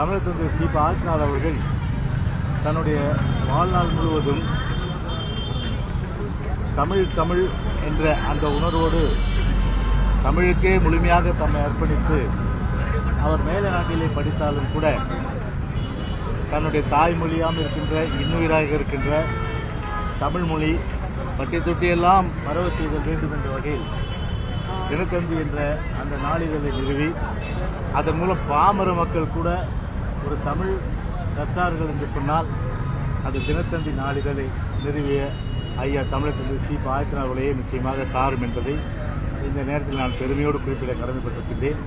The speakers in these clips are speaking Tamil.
தமிழர் தந்தை சீபா ஆழ்நாள் அவர்கள் தன்னுடைய வாழ்நாள் முழுவதும் தமிழ் என்ற அந்த உணர்வோடு தமிழுக்கே முழுமையாக தம்மை அர்ப்பணித்து அவர் மேல நாட்டிலே படித்தாலும் கூட தன்னுடைய தாய்மொழியாக இருக்கின்ற இன்னுயிராக இருக்கின்ற தமிழ் மொழி பட்டி தொட்டியெல்லாம் பரவ செய்த வேண்டும் என்ற வகையில் தினத்தந்தி என்ற அந்த நாளிதழை நிறுவி அதன் மூலம் பாமர மக்கள் கூட ஒரு தமிழ் கற்றார்கள் என்று சொன்னால் அந்த தினத்தந்தி நாளிதழை நிறுவிய ஐயா தமிழர் தந்தை சீபா ஆழ்நாளையே நிச்சயமாக சாரும் என்பதை இந்த நேரத்தில் நான் பெருமையோடு குறிப்பிட கடமைப்பட்டிருக்கின்றேன்.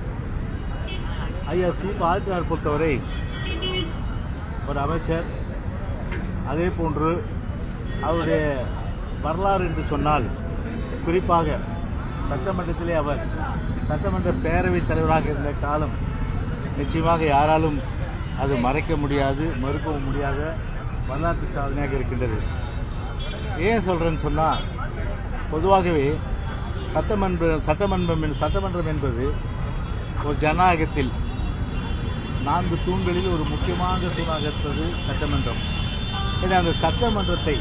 ஐயா சீபா ஆழ்நாள் பொறுத்தவரை ஒரு அமைச்சர், அதே போன்று அவருடைய வரலாறு என்று சொன்னால் குறிப்பாக சட்டமன்றத்திலே அவர் சட்டமன்ற பேரவைத் தலைவராக இருந்த காலம் நிச்சயமாக யாராலும் அது மறைக்க முடியாது, மறுக்கவும் முடியாத வரலாற்று சாதனையாக இருக்கின்றது. ஏன் சொல்றேன்னு சொன்னால், பொதுவாகவே சட்டமன்றம் என்பது ஒரு ஜனநாயகத்தில் 4 தூண்களில் ஒரு முக்கியமான தூணாக இருப்பது சட்டமன்றம். ஏன்னா அந்த சட்டமன்றத்தை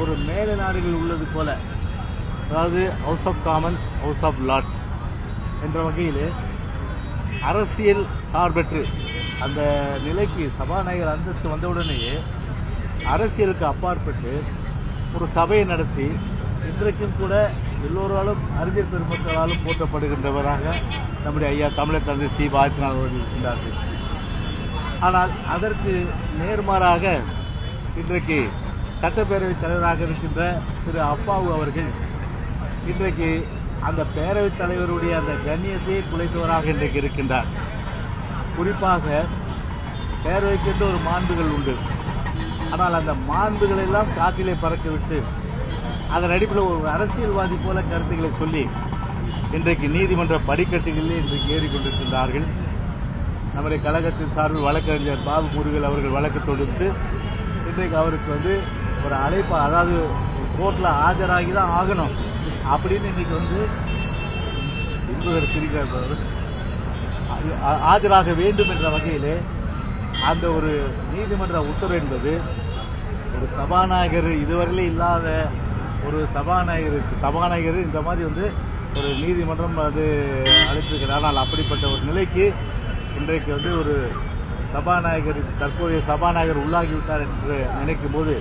ஒரு மேல நாடுகளில் உள்ளது போல, அதாவது House of Commons, House of Lords என்ற வகையில் அரசியல் சார்பற்று அந்த நிலைக்கு சபாநாயகர் அந்தஸ்து வந்தவுடனேயே அரசியலுக்கு அப்பாற்பட்டு ஒரு சபையை நடத்தி இன்றைக்கும் கூட எல்லோராலும் அறிஞர் பெருமக்களாலும் போற்றப்படுகின்றவராக நம்முடைய ஐயா தமிழர் தந்தை சீபா ஆழ்நாள் அவர்கள் இருக்கின்றார்கள். ஆனால் அதற்கு நேர்மாறாக இன்றைக்கு சட்டப்பேரவைத் தலைவராக இருக்கின்ற திரு அப்பாவு அவர்கள் இன்றைக்கு அந்த பேரவைத் தலைவருடைய அந்த கண்ணியத்தையே குலைத்தவராக இன்றைக்கு இருக்கின்றார். குறிப்பாக பேரவைக்கென்று ஒரு மாண்புகள் உண்டு. ஆனால் அந்த மாண்புகளை எல்லாம் காற்றிலே பறக்கவிட்டு அதன் அடிப்படையில் ஒரு அரசியல்வாதி போல கருத்துக்களை சொல்லி இன்றைக்கு நீதிமன்ற படிக்கட்டுகளிலே இன்றைக்கு ஏறிக்கொண்டிருக்கின்றார்கள். நம்முடைய கழகத்தின் சார்பில் வழக்கறிஞர் பாபு முருகல் அவர்கள் வழக்கு தொடுத்து இன்றைக்கு அவருக்கு ஒரு அழைப்பு, அதாவது கோர்ட்டில் ஆஜராகி தான் ஆகணும் அப்படின்னு இன்னைக்கு சிரிக்கிறார், ஆஜராக வேண்டும் என்ற வகையிலே அந்த ஒரு நீதிமன்ற உத்தரவு என்பது ஒரு சபாநாயகர் இதுவரையிலே இல்லாத ஒரு சபாநாயகர் இந்த மாதிரி ஒரு நீதிமன்றம் அழைத்திருக்கிறார். ஆனால் அப்படிப்பட்ட ஒரு நிலைக்கு இன்றைக்கு ஒரு சபாநாயகர், தற்போதைய சபாநாயகர் உள்ளாகிவிட்டார் என்று நினைக்கும் போது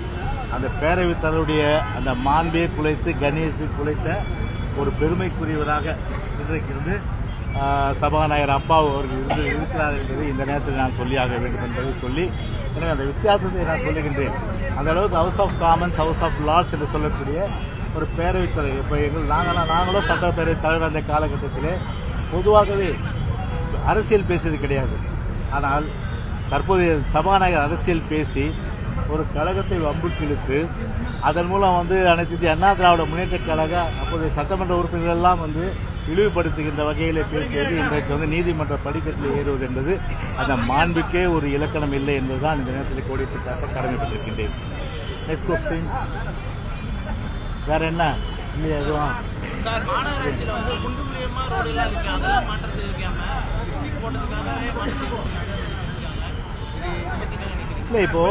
அந்த பேரவைத் தலைவருடைய அந்த மாண்பே குலைத்து கண்ணியத்தை குலைத்த ஒரு பெருமைக்குரியவராக இன்றைக்கு சபாநாயகர் அப்பாவு அவர்கள் இருக்கிறார் என்பதை இந்த நேரத்தில் நான் சொல்லியாக வேண்டும் என்பதை சொல்லி எனக்கு அந்த வித்தியாசத்தை நான் சொல்லுகின்றேன். அந்த அளவுக்கு House of Commons, House of Lords என்று சொல்லக்கூடிய ஒரு பேரவைத் தலைவர். இப்போ நாங்களும் சட்டப்பேரவைத் தலைவர் அந்த காலகட்டத்திலே பொதுவாகவே அரசியல் பேசியது கிடையாது. ஆனால் தற்போதைய சபாநாயகர் அரசியல் பேசி ஒரு கழகத்தை வம்புக்கு இழுத்து அதன் மூலம் அனைத்து இந்திய அண்ணா திராவிட முன்னேற்ற கழக அப்போதைய சட்டமன்ற உறுப்பினர்கள் எல்லாம் இழிவுபடுத்துகின்ற வகையிலே பேசியது இன்றைக்கு நீதிமன்ற படிக்கட்டில் ஏறுவது என்பது அந்த மாண்புக்கே ஒரு இலக்கணம் இல்லை என்பதுதான் இந்த நேரத்தில் கோடிட்டு காட்ட கடமைப்பட்டிருக்கின்றேன். நெக்ஸ்ட் கொஸ்டின் வேற என்ன இல்லையா? எதுவும் இல்லை, இப்போ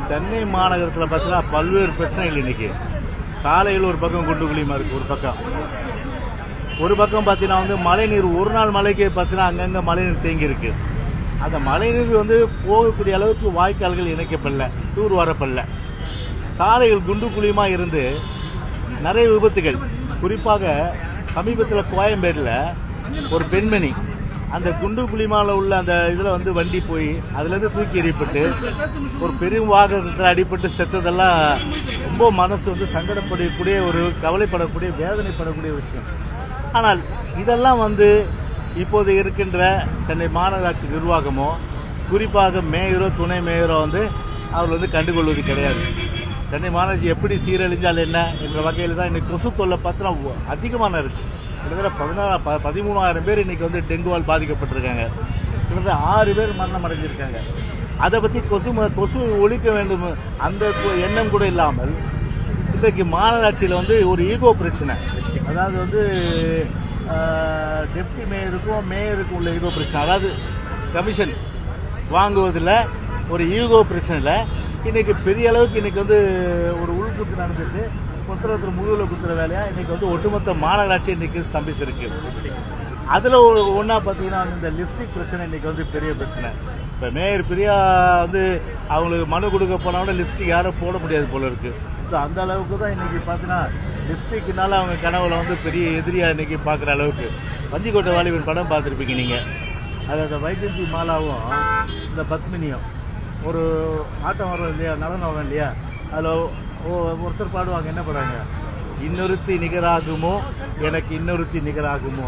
சென்னை மாநகரத்தில் பார்த்தீங்கன்னா பல்வேறு பிரச்சனைகள். இன்னைக்கு சாலையில் ஒரு பக்கம் குண்டு குழியுமா இருக்கு, ஒரு பக்கம் பார்த்தீங்கன்னா மழைநீர், ஒரு நாள் மழைக்கு பார்த்தீங்கன்னா அங்கங்கே மழைநீர் தேங்கி இருக்கு. அந்த மழைநீர் போகக்கூடிய அளவுக்கு வாய்க்கால்கள் இணைக்கப்படல, தூர் வரப்படல. சாலைகள் குண்டு குழியுமா இருந்து நிறைய விபத்துகள். குறிப்பாக சமீபத்தில் கோயம்பேட்டில் ஒரு பெண்மணி அந்த குண்டு குழிமால உள்ள அந்த இதில் வண்டி போய் அதுலேருந்து தூக்கி எறியப்பட்டு ஒரு பெரும் வாகனத்தில் அடிபட்டு செத்ததெல்லாம் ரொம்ப மனசு சங்கடப்படக்கூடிய, ஒரு கவலைப்படக்கூடிய, வேதனைப்படக்கூடிய விஷயம். ஆனால் இதெல்லாம் இப்போது இருக்கின்ற சென்னை மாநகராட்சி நிர்வாகமோ, குறிப்பாக மேயரோ துணை மேயரோ அவர் கண்டுகொள்வது கிடையாது. சென்னை மாநகராட்சி எப்படி சீரழிஞ்சால் என்ன என்ற வகையில் தான் இன்னைக்கு கொசு தொல்லை பார்த்தா அதிகமான இருக்கு. கிட்டத்தட்ட 13,000 பேர் இன்னைக்கு டெங்குவால் பாதிக்கப்பட்டிருக்காங்க. கிட்டத்தட்ட 6 பேர் மரணம் அடைஞ்சிருக்காங்க. அதை பற்றி கொசு ஒழிக்க வேண்டும் அந்த எண்ணம் கூட இல்லாமல் இன்றைக்கு மாநகராட்சியில் ஒரு ஈகோ பிரச்சனை. அதாவது டெப்டி மேயருக்கும் உள்ள ஈகோ பிரச்சனை. அதாவது கமிஷன் வாங்குவதில் ஒரு ஈகோ பிரச்சனையில் இன்னைக்கு பெரிய அளவுக்கு இன்னைக்கு வந்து ஒரு உள்குத்து நடந்துட்டு ஒருத்தர் முழுவில் குத்துற வேலையா இன்னைக்கு வந்து ஒட்டுமொத்த மாநகராட்சி இன்னைக்கு ஸ்தம்பித்திருக்கு. அதில் ஒன்றா பார்த்தீங்கன்னா இந்த லிப்ஸ்டிக் பிரச்சனை இன்னைக்கு வந்து பெரிய பிரச்சனை. இப்போ மேயர் பிரியா வந்து அவங்களுக்கு மனு கொடுக்க போனோட லிப்ஸ்டிக் யாரும் போட முடியாது போல இருக்கு. ஸோ அந்த அளவுக்கு தான் இன்னைக்கு பார்த்தீங்கன்னா லிப்ஸ்டிக்னால அவங்க கனவுல வந்து பெரிய எதிரியாக இன்னைக்கு பார்க்குற அளவுக்கு. வஞ்சிக்கோட்டை வாலிபன் படம் பார்த்துருப்பீங்க நீங்கள். அதில் அந்த வைஜெயந்தி மாலாவும் இந்த பத்மினியும் ஒரு ஆட்டம் வரும் இல்லையா, நடனம் வரும் இல்லையா, அதில் ஒருத்தர் பாடுவாங்க, என்ன பாடுவாங்க, இன்னொருத்தி நிகராகுமோ எனக்கு இன்னொருத்தி நிகராகுமோ,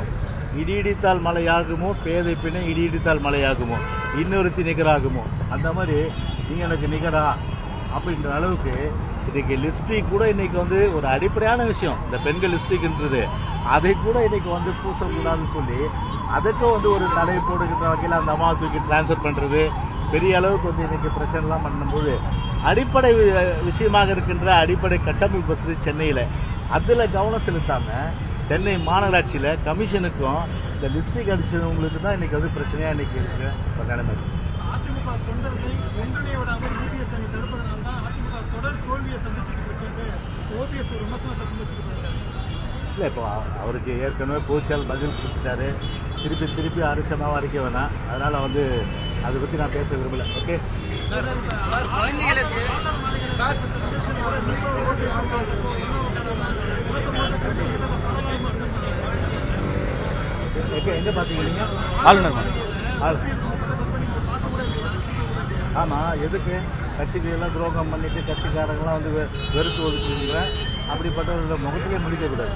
இடித்தால் மழையாகுமோ பேதை பிணை இடித்தால் மழையாகுமோ, இன்னொருத்தி நிகராகுமோ, அந்த மாதிரி நீங்கள் எனக்கு நிகரா அப்படின்ற அளவுக்கு இன்னைக்கு லிப்ஸ்டிக் கூட இன்னைக்கு வந்து ஒரு அடிப்படையான விஷயம். இந்த பெண்கள் லிப்ஸ்டிக்ன்றது அதை கூட இன்னைக்கு வந்து பூசக்கூடாதுன்னு சொல்லி அதுக்கும் வந்து ஒரு தடை போடுகின்ற வகையில் அந்த அம்மா தூக்கி டிரான்ஸ்ஃபர் பண்ணுறது பெரிய அளவுக்கு வந்து இன்னைக்கு பிரச்சனைலாம் பண்ணும்போது அடிப்படை விஷயமாக இருக்கின்ற அடிப்படை கட்டமைப்பு வசதி சென்னையில் அதில் கவனம் செலுத்தாமல் சென்னை மாநகராட்சியில் கமிஷனுக்கும் இந்த லிப்ஸ்டிக் அடிச்சவங்களுக்கு தான் இன்னைக்கு வந்து பிரச்சனையாக இன்னைக்கு இருக்கு நிலைமை. அதிமுக தொண்டர்களை ஒன்றிணைய விடாமல் இபிஎஸ் அணி தடுப்பதனால தான் அதிமுக தொடர் தோல்வியை சந்திச்சுட்டு இருக்கு. ஓபிஎஸ் ஒரு விமர்சனத்தை சந்திச்சுட்டு இருக்காரு. இல்லை, இப்போ அவருக்கு ஏற்கனவே போச்சால் பதில் கொடுத்துட்டாரு. திருப்பி அரிசமாக அறிக்க வேணாம். அதனால் வந்து அதை பற்றி நான் பேச விரும்பலை. ஓகே, எங்கே பார்த்தீங்க நீங்கள்? ஆளுநர். ஆமாம், எதுக்கு கட்சிக்கு எல்லாம் துரோகம் பண்ணிட்டு கட்சிக்காரங்களாம் வந்து வெறுத்து ஒதுக்குங்கிற அப்படிப்பட்டவர்களோட முகத்திலே முடிக்கக்கூடாது.